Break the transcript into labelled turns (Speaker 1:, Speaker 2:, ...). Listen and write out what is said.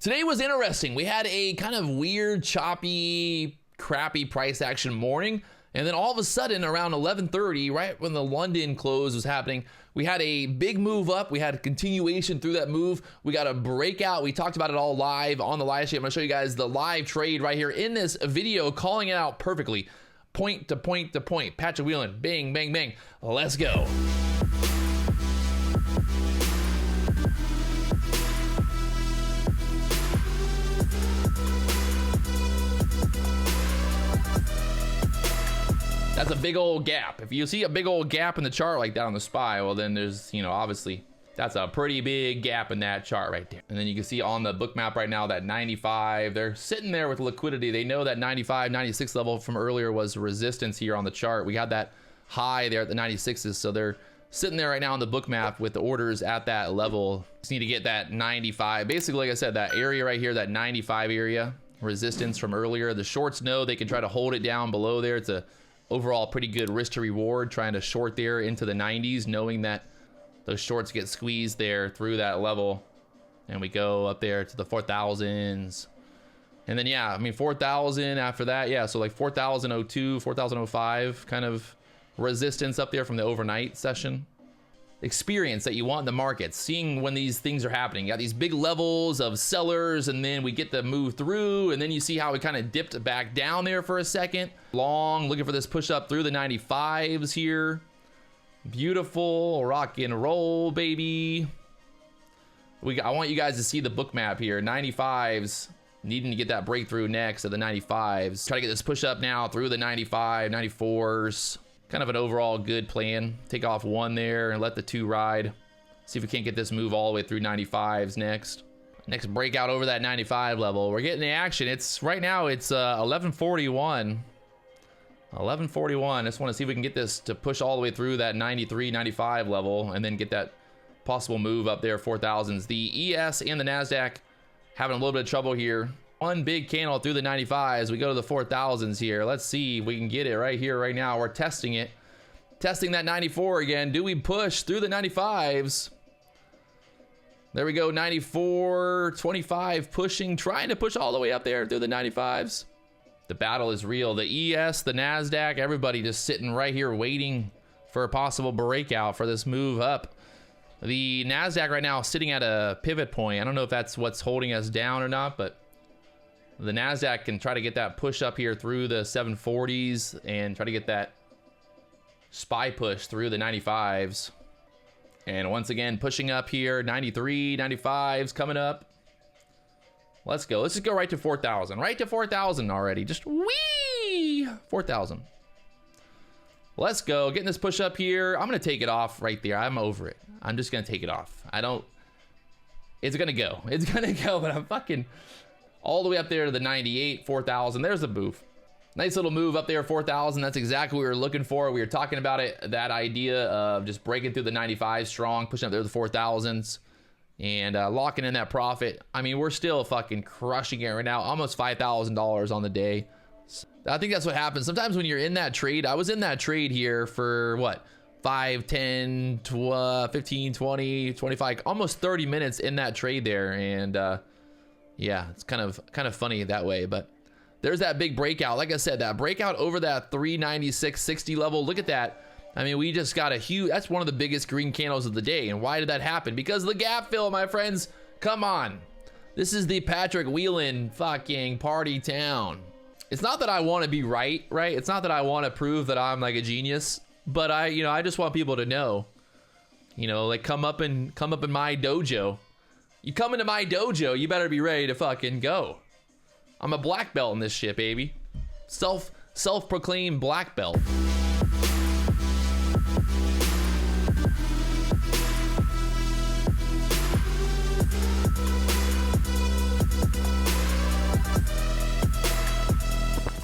Speaker 1: Today was interesting. We had a kind of weird, choppy, crappy price action morning. And then all of a sudden around 11:30, right when the London close was happening, we had a big move up. We had a continuation through that move. We got a breakout. We talked about it all live on the live stream. I'm gonna show you guys the live trade right here in this video, calling it out perfectly. Point to point to point. Patrick Whelan, bang, bang, bang. Let's go. That's a big old gap. If you see a big old gap in the chart like that on the SPY, well then there's, you know, obviously that's a pretty big gap in that chart right there. And then you can see on the Bookmap right now that 95, they're sitting there with liquidity. They know that 95, 96 level from earlier was resistance here on the chart. We had that high there at the 96s, so they're sitting there right now on the Bookmap with the orders at that level. Just need to get that 95. Basically, like I said, that area right here, that 95 area, resistance from earlier. The shorts know they can try to hold it down below there. It's a overall pretty good risk to reward trying to short there into the 90s, knowing that those shorts get squeezed there through that level. And we go up there to the 4,000s. And then, yeah, I mean, 4,000 after that. Yeah, so like 4,002, 4,005 kind of resistance up there from the overnight session. Experience that you want in the market, seeing when these things are happening. You got these big levels of sellers, and then we get to move through, and then you see how we kind of dipped back down there for a second. Long, looking for this push up through the 95s here. Beautiful, rock and roll, baby. I want you guys to see the Bookmap here. 95s, needing to get that breakthrough next at the 95s. Try to get this push up now through the 95, 94s. Kind of an overall good plan. Take off one there and let the two ride. See if we can't get this move all the way through 95s next. Next breakout over that 95 level. We're getting the action. It's right now it's 11:41. 11:41. Just want to see if we can get this to push all the way through that 93, 95 level and then get that possible move up there, 4,000s. The ES and the NASDAQ having a little bit of trouble here. One big candle through the 95s. We go to the 4,000s here. Let's see if we can get it right here, right now. We're testing it. Testing that 94 again. Do we push through the 95s? There we go, 94, 25, pushing, trying to push all the way up there through the 95s. The battle is real. The ES, the NASDAQ, everybody just sitting right here waiting for a possible breakout for this move up. The NASDAQ right now sitting at a pivot point. I don't know if that's what's holding us down or not, but the NASDAQ can try to get that push up here through the 740s and try to get that SPY push through the 95s. And once again, pushing up here, 93, 95s coming up. Let's go. Let's just go right to 4,000. Right to 4,000 already. Just whee! 4,000. Let's go. Getting this push up here. I'm going to take it off right there. I'm over it. I'm just going to take it off. It's going to go. It's going to go, but I'm fucking all the way up there to the 98, 4,000. There's a move. Nice little move up there, 4,000. That's exactly what we were looking for. We were talking about it, that idea of just breaking through the 95 strong, pushing up there to the 4,000s, and locking in that profit. I mean, we're still fucking crushing it right now. Almost $5,000 on the day. I think that's what happens. Sometimes when you're in that trade, I was in that trade here for what? 5, 10, 12, 15, 20, 25, almost 30 minutes in that trade there. And yeah, it's kind of funny that way, but there's that big breakout. Like I said, that breakout over that 396.60 level. Look at that. I mean, we just got a huge, that's one of the biggest green candles of the day. And why did that happen? Because the gap fill, my friends. Come on. This is the Patrick Whelan fucking party town. It's not that I want to be right? It's not that I want to prove that I'm like a genius, but I just want people to know, like come up in my dojo. You come into my dojo, you better be ready to fucking go. I'm a black belt in this shit, baby. Self-proclaimed black belt.